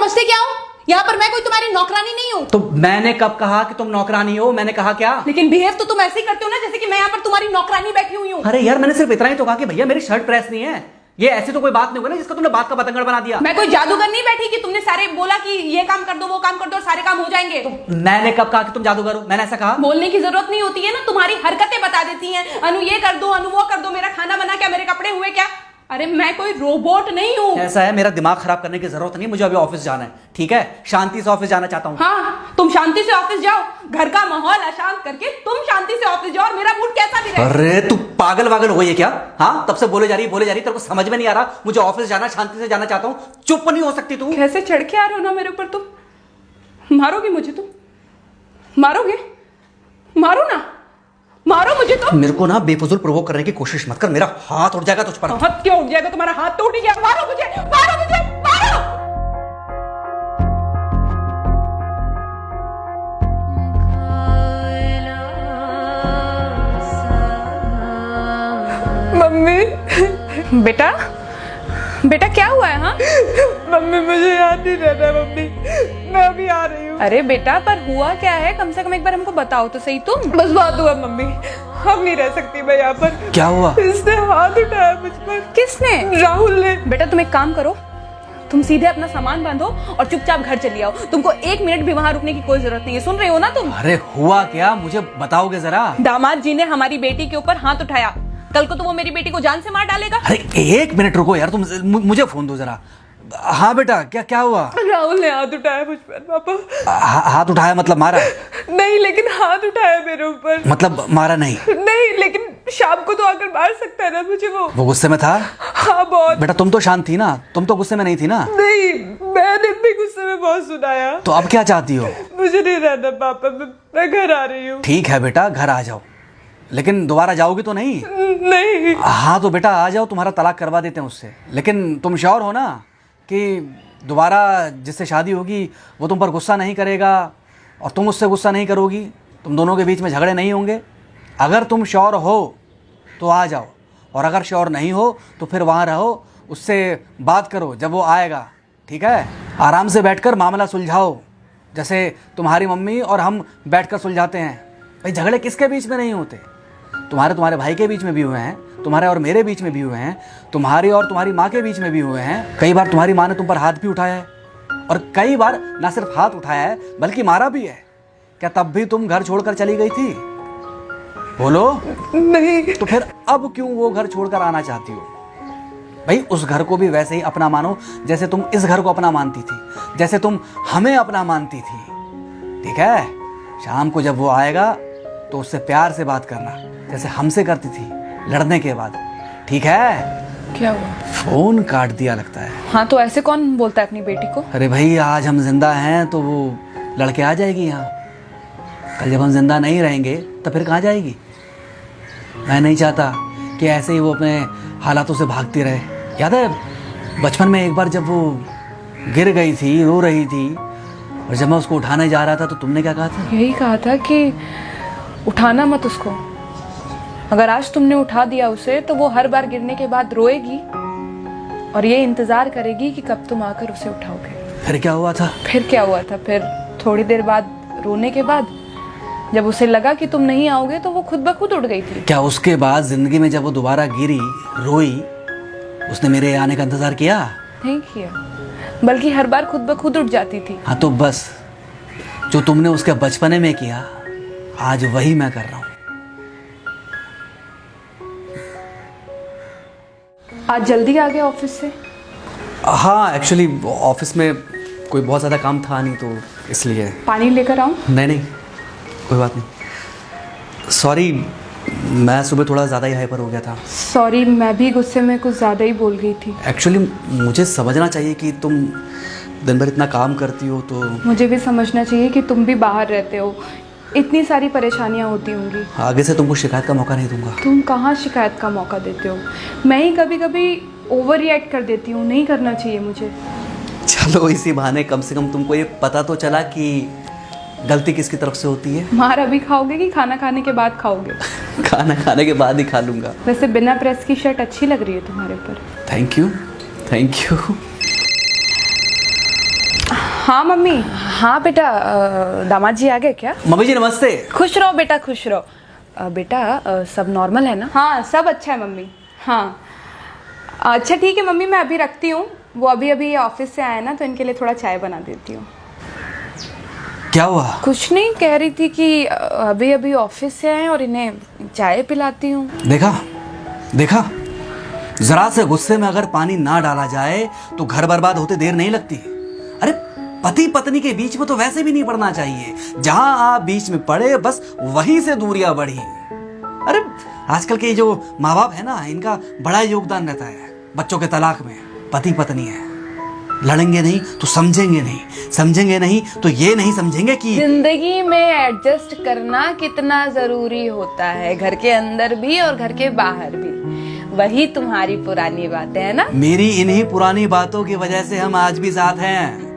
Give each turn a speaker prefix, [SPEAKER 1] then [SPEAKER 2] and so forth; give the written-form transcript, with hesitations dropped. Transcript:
[SPEAKER 1] समझते क्या हो? यहाँ पर मैं कोई तुम्हारी नौकरानी नहीं हूँ।
[SPEAKER 2] तो मैंने कब कहा कि तुम नौकरानी हो? मैंने कहा क्या?
[SPEAKER 1] लेकिन बिहेव तो तुम ऐसे ही करते हो ना जैसे कि मैं यहाँ पर तुम्हारी नौकरानी बैठी हुई हूँ।
[SPEAKER 2] अरे यार, मैंने सिर्फ इतना ही तो कहा कि भैया मेरी शर्ट प्रेस नहीं है। ये ऐसी तो कोई बात नहीं होगी ना जिसका तुमने बात का बतंगड़ बना दिया।
[SPEAKER 1] मैं कोई जादूगर नहीं बैठी कि तुमने सारे बोला कि ये काम कर दो वो काम कर दो और सारे काम हो जाएंगे।
[SPEAKER 2] मैंने कब कहा कि तुम जादूगर हो? मैंने ऐसा कहा?
[SPEAKER 1] बोलने की जरूरत नहीं होती है ना, तुम्हारी हरकतें बता देती हैं। अनु ये कर दो, अनु वो कर दो, मेरा खाना बना क्या, मेरे कपड़े हुए क्या। अरे मैं कोई रोबोट नहीं हूँ।
[SPEAKER 2] ऐसा है, मेरा दिमाग खराब करने की जरूरत नहीं, मुझे अभी ऑफिस जाना है। ठीक है, शांति से ऑफिस जाना चाहता हूँ।
[SPEAKER 1] हाँ, तुम शांति से ऑफिस जाओ, घर का माहौल अशांत करके तुम शांति से ऑफिस जाओ और मेरा मूड कैसा भी रहे।
[SPEAKER 2] अरे तू पागल वागल हो गई है क्या? हाँ, तब से बोले जा रही तेरे को समझ में नहीं आ रहा? मुझे ऑफिस जाना, शांति से जाना चाहता हूँ। चुप नहीं हो सकती तू?
[SPEAKER 1] कैसे चढ़ के आ रहे हो ना मेरे ऊपर तुम। मारोगे मुझे? तुम मारोगे? मारो ना, मारो मुझे। तो
[SPEAKER 2] मेरे को ना बेफजूल प्रोवोक करने की कोशिश मत कर, मेरा हाथ उठ जाएगा तुझ पर।
[SPEAKER 1] हाथ क्यों उठ जाएगा? तुम्हारा हाथ तो उठ गया। मारो मुझे, मारो मुझे, मारो। मम्मी। बेटा, बेटा क्या हुआ है? हाँ
[SPEAKER 3] मम्मी मुझे याद नहीं रहता मम्मी, मैं अभी आ रही हूँ।
[SPEAKER 1] अरे बेटा, पर हुआ क्या है? कम से कम एक बार हमको बताओ तो सही। तुम
[SPEAKER 3] बस बात हुआ मम्मी, हम नहीं रह सकती मैं यहाँ पर।
[SPEAKER 2] क्या हुआ?
[SPEAKER 3] इसने हाथ उठाया मुझ पर।
[SPEAKER 1] किसने?
[SPEAKER 3] राहुल ने।
[SPEAKER 1] बेटा तुम एक काम करो, तुम सीधे अपना सामान बांधो और चुपचाप घर चली आओ। तुमको एक मिनट भी वहाँ रुकने की कोई जरूरत नहीं है। सुन रहे हो ना तुम?
[SPEAKER 2] अरे हुआ क्या, मुझे बताओगे जरा?
[SPEAKER 1] दामाद जी ने हमारी बेटी के ऊपर हाथ उठाया। कल को तो वो मेरी बेटी को जान से मार डालेगा।
[SPEAKER 2] अरे एक मिनट रुको यार, तुम मुझे फोन दो जरा। हाँ बेटा, क्या हुआ?
[SPEAKER 3] राहुल ने हाथ उठाया मुझ पर पापा।
[SPEAKER 2] हाथ उठाया मतलब मारा?
[SPEAKER 3] नहीं, लेकिन हाथ उठाया मेरे ऊपर।
[SPEAKER 2] मतलब मारा नहीं?
[SPEAKER 3] नहीं, लेकिन शाम को तो आकर मार सकता है ना मुझे वो
[SPEAKER 2] गुस्से में था?
[SPEAKER 3] हाँ बहुत।
[SPEAKER 2] बेटा तुम तो शांत थी ना, तुम तो गुस्से में नहीं थी ना?
[SPEAKER 3] नहीं, मैंने भी गुस्से में बहुत सुनाया।
[SPEAKER 2] तो अब क्या चाहती हो?
[SPEAKER 3] मुझे नहीं रहना पापा, मैं घर आ रही हूँ।
[SPEAKER 2] ठीक है बेटा, घर आ जाओ, लेकिन दोबारा जाओगी तो नहीं?
[SPEAKER 3] नहीं।
[SPEAKER 2] हाँ तो बेटा आ जाओ, तुम्हारा तलाक करवा देते हैं उससे। लेकिन तुम श्योर हो ना कि दोबारा जिससे शादी होगी वो तुम पर गुस्सा नहीं करेगा और तुम उससे गुस्सा नहीं करोगी? तुम दोनों के बीच में झगड़े नहीं होंगे? अगर तुम श्योर हो तो आ जाओ, और अगर श्योर नहीं हो तो फिर वहाँ रहो, उससे बात करो जब वो आएगा। ठीक है, आराम से बैठकर मामला सुलझाओ, जैसे तुम्हारी मम्मी और हम बैठकर सुलझाते हैं। भाई झगड़े किसके बीच में नहीं होते? तुम्हारे भाई के बीच में भी हुए हैं, तुम्हारे और मेरे बीच में भी हुए हैं, तुम्हारी और तुम्हारी माँ के बीच में भी हुए हैं। कई बार तुम्हारी माँ ने तुम पर हाथ भी उठाया है, और कई बार ना सिर्फ हाथ उठाया है बल्कि मारा भी है। क्या तब भी तुम घर छोड़कर चली गई थी? बोलो।
[SPEAKER 3] नहीं।
[SPEAKER 2] तो फिर अब क्यों वो घर छोड़कर आना चाहती हो? भाई उस घर को भी वैसे ही अपना मानो जैसे तुम इस घर को अपना मानती थी, जैसे तुम हमें अपना मानती थी। ठीक है, शाम को जब वो आएगा तो उससे प्यार से बात करना, जैसे हमसे करती थी लड़ने के बाद। ठीक है?
[SPEAKER 1] क्या हुआ?
[SPEAKER 2] फोन काट दिया लगता है।
[SPEAKER 1] हाँ तो ऐसे कौन बोलता है अपनी बेटी को?
[SPEAKER 2] अरे भाई आज हम जिंदा हैं तो वो लड़के आ जाएगी यहाँ, कल जब हम जिंदा नहीं रहेंगे तो फिर कहाँ जाएगी? मैं नहीं चाहता कि ऐसे ही वो अपने हालातों से भागती रहे। याद है बचपन में एक बार जब वो गिर गई थी, रो रही थी, और जब मैं उसको उठाने जा रहा था तो तुमने क्या कहा था?
[SPEAKER 1] यही कहा था कि उठाना मत उसको। अगर आज तुमने उठा दिया उसे तो वो हर बार गिरने के बाद रोएगी और ये इंतजार करेगी कि कब तुम आकर उसे उठाओगे।
[SPEAKER 2] फिर क्या हुआ था?
[SPEAKER 1] फिर क्या हुआ था? फिर थोड़ी देर बाद रोने के बाद जब उसे लगा कि तुम नहीं आओगे तो वो खुद ब खुद उठ गई थी।
[SPEAKER 2] क्या उसके बाद जिंदगी में जब वो दोबारा गिरी, रोई, उसने मेरे आने का इंतजार किया?
[SPEAKER 1] नहीं किया, बल्कि हर बार खुद ब खुद उठ जाती थी।
[SPEAKER 2] हाँ तो बस जो तुमने उसके बचपने में किया आज वही मैं कर रहा हूँ।
[SPEAKER 1] आज जल्दी आ गए ऑफिस से?
[SPEAKER 2] हाँ एक्चुअली ऑफिस में कोई बहुत ज़्यादा काम था नहीं तो इसलिए।
[SPEAKER 1] पानी लेकर आऊँ?
[SPEAKER 2] नहीं कोई बात नहीं, सॉरी मैं सुबह थोड़ा ज़्यादा ही हाइपर हो गया था।
[SPEAKER 1] सॉरी, मैं भी गुस्से में कुछ ज़्यादा ही बोल गई थी।
[SPEAKER 2] एक्चुअली मुझे समझना चाहिए कि तुम दिन भर इतना काम करती हो तो।
[SPEAKER 1] मुझे भी समझना चाहिए कि तुम भी बाहर रहते हो, इतनी सारी परेशानियां होती होंगी।
[SPEAKER 2] आगे से तुमको शिकायत का मौका नहीं दूंगा।
[SPEAKER 1] तुम कहाँ शिकायत का मौका देते हो? मैं ही कभी कभी ओवर रिएक्ट कर देती हूँ, नहीं करना चाहिए मुझे।
[SPEAKER 2] चलो इसी बहाने कम से कम तुमको ये पता तो चला कि गलती किसकी तरफ से होती है।
[SPEAKER 1] मार अभी खाओगे कि खाना खाने के बाद खाओगे?
[SPEAKER 2] खाना खाने के बाद ही खा लूंगा।
[SPEAKER 1] वैसे बिना प्रेस की शर्ट अच्छी लग रही है तुम्हारे ऊपर।
[SPEAKER 2] Thank you.
[SPEAKER 1] हाँ मम्मी। हाँ बेटा, दामाद जी आ गए क्या?
[SPEAKER 2] मम्मी जी नमस्ते।
[SPEAKER 1] खुश रहो बेटा, खुश रहो। बेटा सब नॉर्मल है ना? हाँ सब अच्छा है मम्मी। हाँ अच्छा ठीक है मम्मी, मैं अभी रखती हूँ। वो अभी अभी ऑफिस से आए ना, तो इनके लिए थोड़ा चाय बना देती हूँ।
[SPEAKER 2] क्या हुआ?
[SPEAKER 1] कुछ नहीं, कह रही थी कि अभी अभी ऑफिस से आए और इन्हें चाय पिलाती हूँ।
[SPEAKER 2] देखा देखा, जरा से गुस्से में अगर पानी ना डाला जाए तो घर बर्बाद होते देर नहीं लगती। अरे पति पत्नी के बीच में तो वैसे भी नहीं पड़ना चाहिए। जहां आप बीच में पड़े बस वहीं से दूरियां बढ़ी। अरे आजकल के जो माँ बाप है ना, इनका बड़ा योगदान रहता है बच्चों के तलाक में। पति पत्नी है, लड़ेंगे नहीं तो समझेंगे नहीं, समझेंगे नहीं तो ये नहीं समझेंगे कि
[SPEAKER 1] जिंदगी में एडजस्ट करना कितना जरूरी होता है, घर के अंदर भी और घर के बाहर भी। वही तुम्हारी पुरानी बातें है ना।
[SPEAKER 2] मेरी इन्हीं पुरानी बातों की वजह से हम आज भी साथ हैं।